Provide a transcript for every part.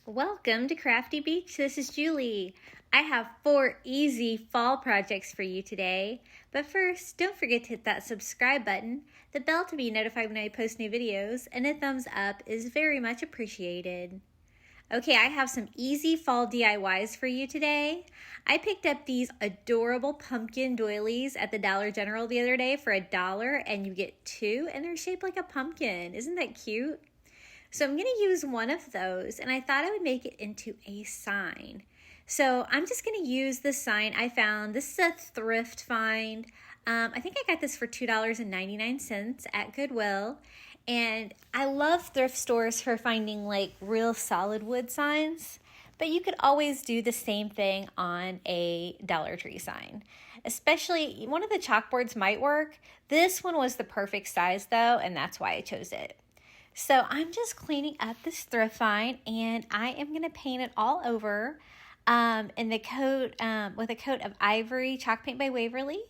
Welcome to Crafty Beach. This is Julie. I have 4 easy fall projects for you today. But first, don't forget to hit that subscribe button, the bell to be notified when I post new videos, and a thumbs up is very much appreciated. Okay, I have some easy fall DIYs for you today. I picked up these adorable pumpkin doilies at the Dollar General the other day for $1, and you get 2, and they're shaped like a pumpkin. Isn't that cute? So I'm going to use one of those, and I thought I would make it into a sign. So I'm just going to use the sign I found. This is a thrift find. I think I got this for $2.99 at Goodwill. And I love thrift stores for finding like real solid wood signs. But you could always do the same thing on a Dollar Tree sign. Especially, one of the chalkboards might work. This one was the perfect size though, and that's why I chose it. So I'm just cleaning up this thrift find, and I am going to paint it all over in the coat with a coat of ivory chalk paint by Waverly.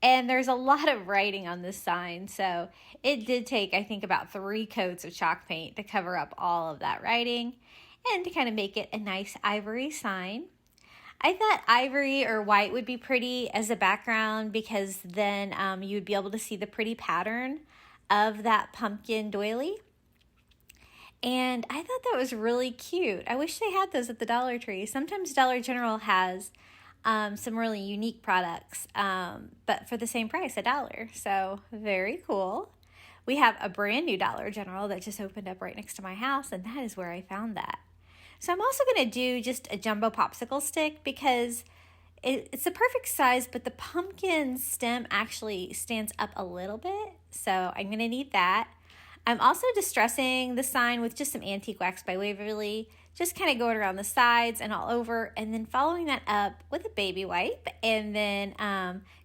And there's a lot of writing on this sign, so it did take, I think, about 3 coats of chalk paint to cover up all of that writing and to kind of make it a nice ivory sign. I thought ivory or white would be pretty as a background because then you would be able to see the pretty pattern of that pumpkin doily. And I thought that was really cute. I wish they had those at the Dollar Tree. Sometimes Dollar General has some really unique products, but for the same price, $1. So very cool. We have a brand new Dollar General that just opened up right next to my house, and that is where I found that. So I'm also going to do just a jumbo popsicle stick because it's the perfect size, but the pumpkin stem actually stands up a little bit. So I'm going to need that. I'm also distressing the sign with just some antique wax by Waverly, just kind of going around the sides and all over, and then following that up with a baby wipe, and then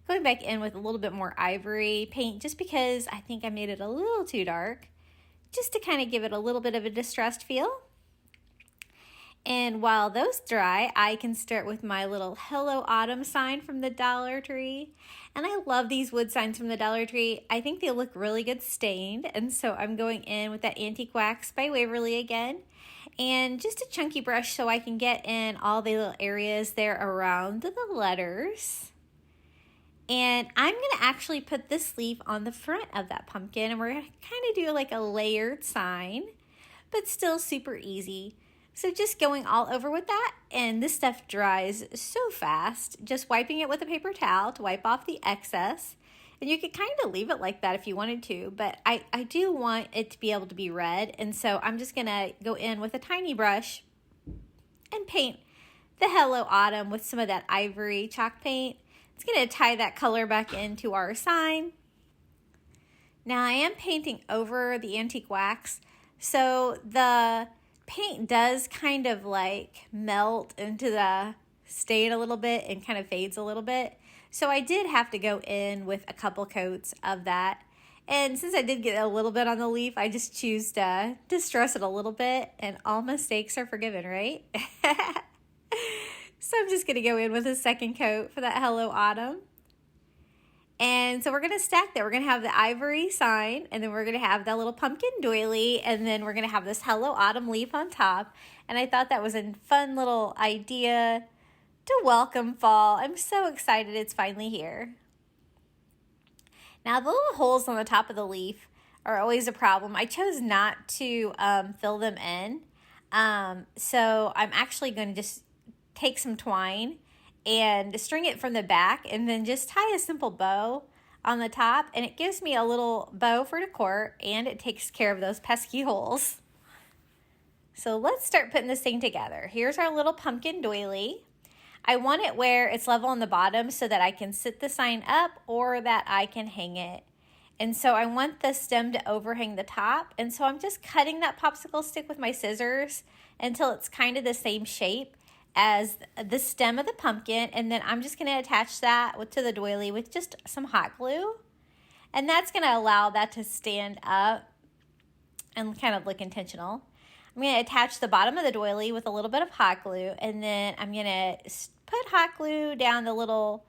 going back in with a little bit more ivory paint just because I think I made it a little too dark, just to kind of give it a little bit of a distressed feel. And while those dry, I can start with my little Hello Autumn sign from the Dollar Tree. And I love these wood signs from the Dollar Tree. I think they look really good stained. And so I'm going in with that antique wax by Waverly again. And just a chunky brush so I can get in all the little areas there around the letters. And I'm going to actually put this leaf on the front of that pumpkin. And we're going to kind of do like a layered sign, but still super easy. So just going all over with that, and this stuff dries so fast, just wiping it with a paper towel to wipe off the excess. And you could kind of leave it like that if you wanted to, but I do want it to be able to be red, and so I'm just going to go in with a tiny brush and paint the Hello Autumn with some of that ivory chalk paint. It's going to tie that color back into our sign. Now I am painting over the antique wax, so the paint does kind of like melt into the stain a little bit and kind of fades a little bit. So I did have to go in with a couple coats of that. And since I did get a little bit on the leaf, I just choose to distress it a little bit, and all mistakes are forgiven, right? So I'm just going to go in with a second coat for that Hello Autumn. And so we're going to stack that. We're going to have the ivory sign, and then we're going to have that little pumpkin doily, and then we're going to have this Hello Autumn leaf on top. And I thought that was a fun little idea to welcome fall. I'm so excited it's finally here. Now the little holes on the top of the leaf are always a problem. I chose not to fill them in. So I'm actually going to just take some twine and string it from the back, and then just tie a simple bow on the top, and it gives me a little bow for decor, and it takes care of those pesky holes. So let's start putting this thing together. Here's our little pumpkin doily. I want it where it's level on the bottom so that I can sit the sign up or that I can hang it. And so I want the stem to overhang the top, and so I'm just cutting that popsicle stick with my scissors until it's kind of the same shape as the stem of the pumpkin, and then I'm just going to attach that to the doily with just some hot glue, and that's going to allow that to stand up and kind of look intentional. I'm going to attach the bottom of the doily with a little bit of hot glue, and then I'm going to put hot glue down the little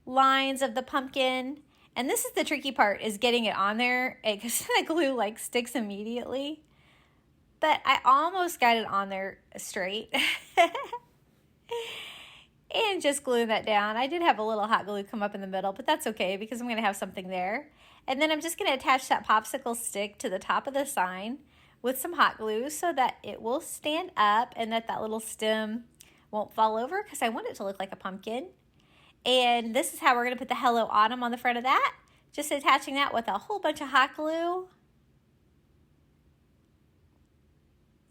lines of the pumpkin, and this is the tricky part, is getting it on there because the glue like sticks immediately. but I almost got it on there straight. And just gluing that down. I did have a little hot glue come up in the middle, but that's okay because I'm going to have something there. And then I'm just going to attach that popsicle stick to the top of the sign with some hot glue so that it will stand up and that little stem won't fall over because I want it to look like a pumpkin. And this is how we're going to put the Hello Autumn on the front of that. Just attaching that with a whole bunch of hot glue.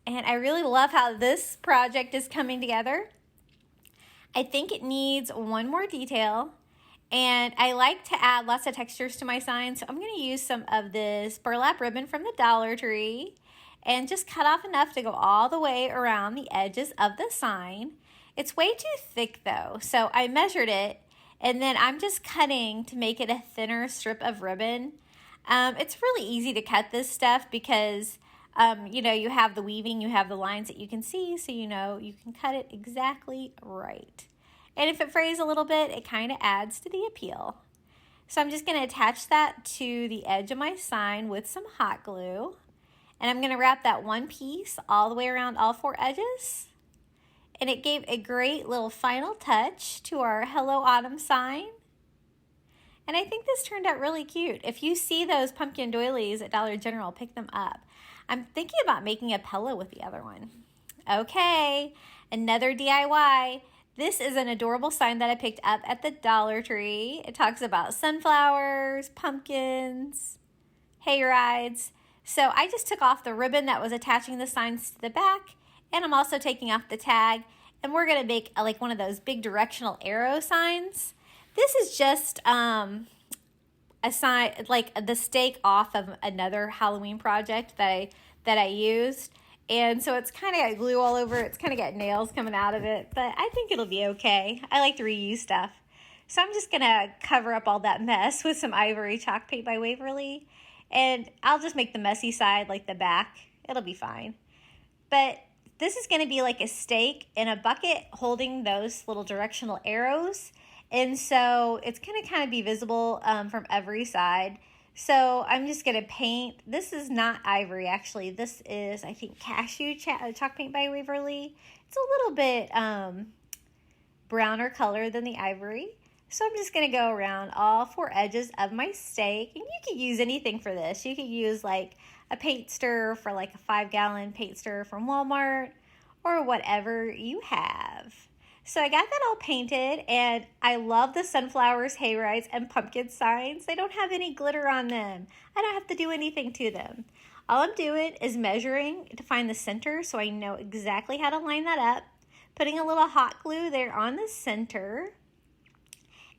And I really love how this project is coming together. I think it needs one more detail, and I like to add lots of textures to my sign, so I'm going to use some of this burlap ribbon from the Dollar Tree and just cut off enough to go all the way around the edges of the sign. It's way too thick though, so I measured it, and then I'm just cutting to make it a thinner strip of ribbon. It's really easy to cut this stuff because you have the weaving, you have the lines that you can see, so you can cut it exactly right. And if it frays a little bit, it kind of adds to the appeal. So I'm just going to attach that to the edge of my sign with some hot glue. And I'm going to wrap that one piece all the way around all four edges. And it gave a great little final touch to our Hello Autumn sign. And I think this turned out really cute. If you see those pumpkin doilies at Dollar General, pick them up. I'm thinking about making a pillow with the other one. Okay, another DIY. This is an adorable sign that I picked up at the Dollar Tree. It talks about sunflowers, pumpkins, hayrides. So I just took off the ribbon that was attaching the signs to the back, and I'm also taking off the tag, and we're gonna make like one of those big directional arrow signs. This is just a sign, like the stake off of another Halloween project that I used. And so it's kind of got glue all over it. It's kind of got nails coming out of it, but I think it'll be okay. I like to reuse stuff. So I'm just going to cover up all that mess with some ivory chalk paint by Waverly. And I'll just make the messy side like the back. It'll be fine. But this is going to be like a stake in a bucket holding those little directional arrows. And so it's going to kind of be visible from every side. So I'm just going to paint. This is not ivory, actually. This is, I think, cashew chalk paint by Waverly. It's a little bit browner color than the ivory. So I'm just going to go around all four edges of my stake. And you could use anything for this. You could use like a paint stir for like a 5-gallon paint stir from Walmart or whatever you have. So I got that all painted, and I love the sunflowers, hayrides, and pumpkin signs. They don't have any glitter on them. I don't have to do anything to them. All I'm doing is measuring to find the center so I know exactly how to line that up, putting a little hot glue there on the center,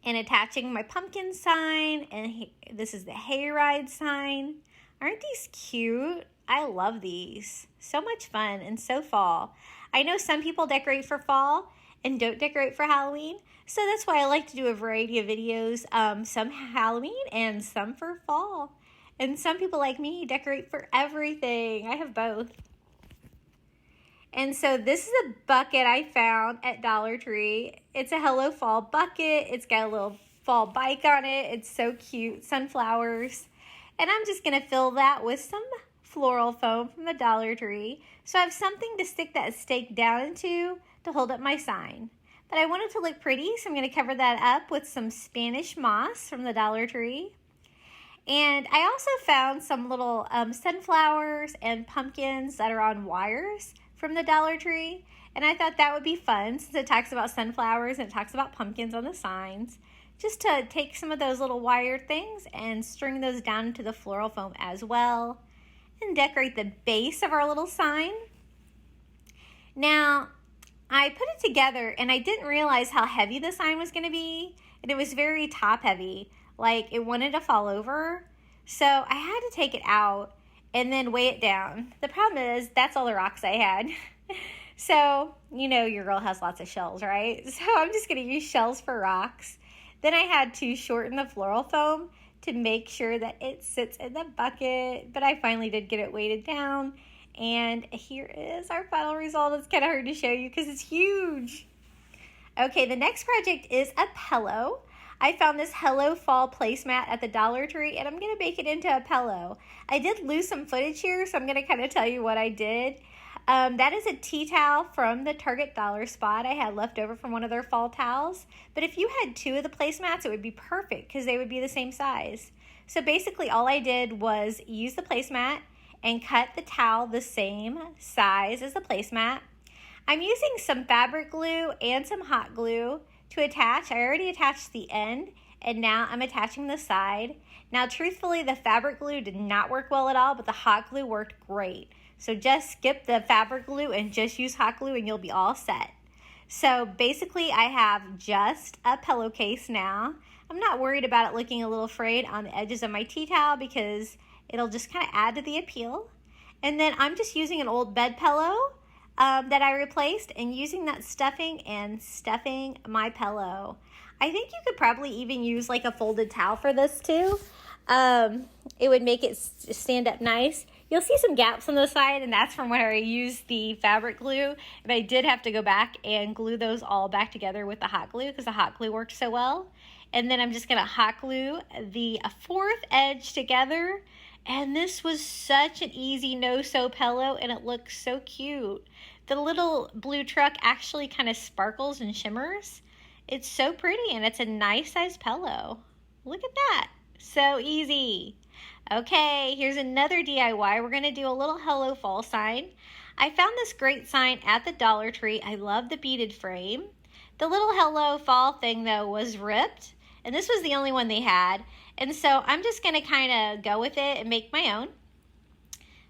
and attaching my pumpkin sign, and this is the hayride sign. Aren't these cute? I love these. So much fun and so fall. I know some people decorate for fall and don't decorate for Halloween. So that's why I like to do a variety of videos, some Halloween and some for fall. And some people like me decorate for everything. I have both. And so this is a bucket I found at Dollar Tree. It's a Hello Fall bucket. It's got a little fall bike on it. It's so cute, sunflowers. And I'm just gonna fill that with some floral foam from the Dollar Tree. So I have something to stick that stake down into to hold up my sign. But I want it to look pretty, so I'm going to cover that up with some Spanish moss from the Dollar Tree. And I also found some little sunflowers and pumpkins that are on wires from the Dollar Tree. And I thought that would be fun since it talks about sunflowers and it talks about pumpkins on the signs. Just to take some of those little wired things and string those down into the floral foam as well. And decorate the base of our little sign. Now, I put it together and I didn't realize how heavy the sign was going to be. And it was very top heavy. Like it wanted to fall over. So I had to take it out and then weigh it down. The problem is that's all the rocks I had. So, your girl has lots of shells, right? So I'm just going to use shells for rocks. Then I had to shorten the floral foam to make sure that it sits in the bucket. But I finally did get it weighted down. And here is our final result. It's kind of hard to show you because it's huge. Okay, the next project is a pillow. I found this Hello Fall placemat at the Dollar Tree, and I'm going to make it into a pillow. I did lose some footage here, so I'm going to kind of tell you what I did. That is a tea towel from the Target Dollar Spot I had left over from one of their fall towels. But if you had two of the placemats, it would be perfect because they would be the same size. So basically all I did was use the placemat and cut the towel the same size as the placemat. I'm using some fabric glue and some hot glue to attach. I already attached the end, and now I'm attaching the side. Now truthfully, the fabric glue did not work well at all, but the hot glue worked great. So just skip the fabric glue and just use hot glue and you'll be all set. So basically I have just a pillowcase now. I'm not worried about it looking a little frayed on the edges of my tea towel because it'll just kind of add to the appeal. And then I'm just using an old bed pillow that I replaced and using that stuffing and stuffing my pillow. I think you could probably even use like a folded towel for this too. It would make it stand up nice. You'll see some gaps on the side, and that's from where I used the fabric glue. And I did have to go back and glue those all back together with the hot glue because the hot glue worked so well. And then I'm just going to hot glue the fourth edge together. And this was such an easy no-sew pillow, and it looks so cute. The little blue truck actually kind of sparkles and shimmers. It's so pretty, and it's a nice size pillow. Look at that. So easy. Okay, here's another DIY. We're going to do a little Hello Fall sign. I found this great sign at the Dollar Tree. I love the beaded frame. The little Hello Fall thing, though, was ripped, and this was the only one they had. And so I'm just going to kind of go with it and make my own.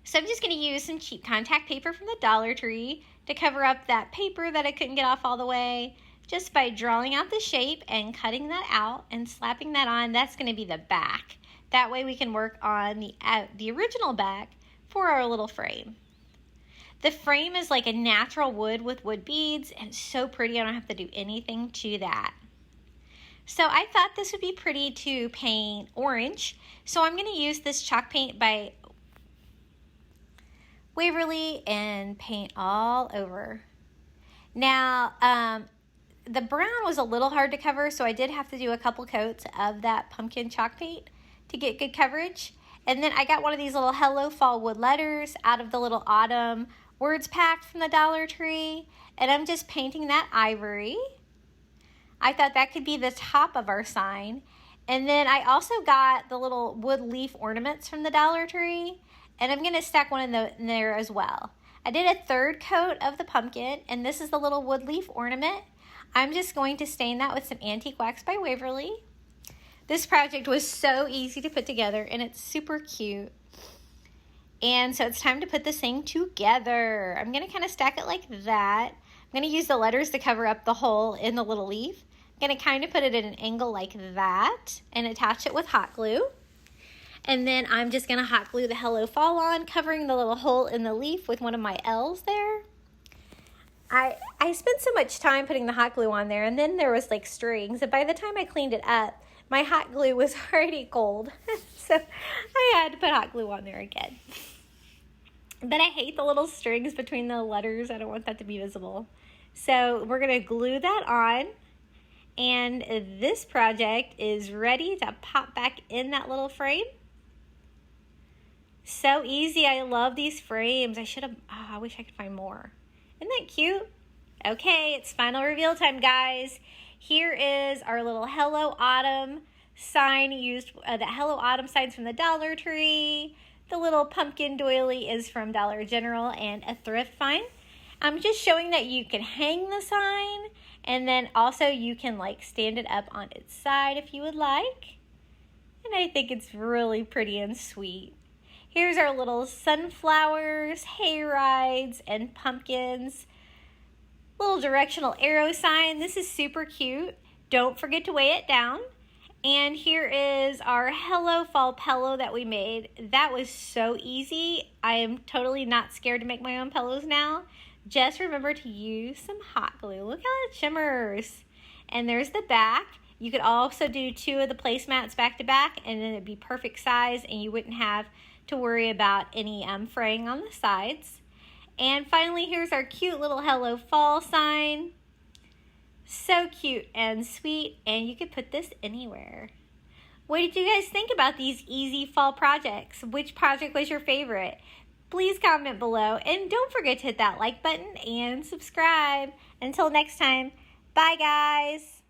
So I'm just going to use some cheap contact paper from the Dollar Tree to cover up that paper that I couldn't get off all the way. Just by drawing out the shape and cutting that out and slapping that on, that's going to be the back. That way we can work on the original back for our little frame. The frame is like a natural wood with wood beads, and it's so pretty. I don't have to do anything to that. So I thought this would be pretty to paint orange. So I'm going to use this chalk paint by Waverly and paint all over. Now, the brown was a little hard to cover, so I did have to do a couple coats of that pumpkin chalk paint to get good coverage. And then I got one of these little Hello Fall wood letters out of the little autumn words pack from the Dollar Tree, and I'm just painting that ivory. I thought that could be the top of our sign. And then I also got the little wood leaf ornaments from the Dollar Tree, and I'm going to stack one in there as well. I did a third coat of the pumpkin, and this is the little wood leaf ornament. I'm just going to stain that with some antique wax by Waverly. This project was so easy to put together, and it's super cute. And so it's time to put this thing together. I'm going to kind of stack it like that. I'm going to use the letters to cover up the hole in the little leaf. I'm going to kind of put it at an angle like that and attach it with hot glue. And then I'm just going to hot glue the Hello Fall on, covering the little hole in the leaf with one of my L's there. I spent so much time putting the hot glue on there, and then there was like strings, and by the time I cleaned it up, my hot glue was already cold. So I had to put hot glue on there again. But I hate the little strings between the letters. I don't want that to be visible. So we're going to glue that on, and this project is ready to pop back in that little frame. So easy. I love these frames. I wish I could find more. Isn't that cute? Okay, it's final reveal time, guys. Here is our little Hello Autumn sign. Used the Hello Autumn signs from the Dollar Tree. The little pumpkin doily is from Dollar General and a thrift find. I'm just showing that you can hang the sign, and then also you can like stand it up on its side if you would like. And I think it's really pretty and sweet. Here's our little sunflowers, hayrides, and pumpkins. Little directional arrow sign. This is super cute. Don't forget to weigh it down. And here is our Hello Fall pillow that we made. That was so easy. I am totally not scared to make my own pillows now. Just remember to use some hot glue. Look how it shimmers. And there's the back. You could also do two of the placemats back to back, and then it'd be perfect size, and you wouldn't have to worry about any fraying on the sides. And finally, here's our cute little Hello Fall sign. So cute and sweet, and you could put this anywhere. What did you guys think about these easy fall projects? Which project was your favorite? Please comment below, and don't forget to hit that like button and subscribe. Until next time, bye guys!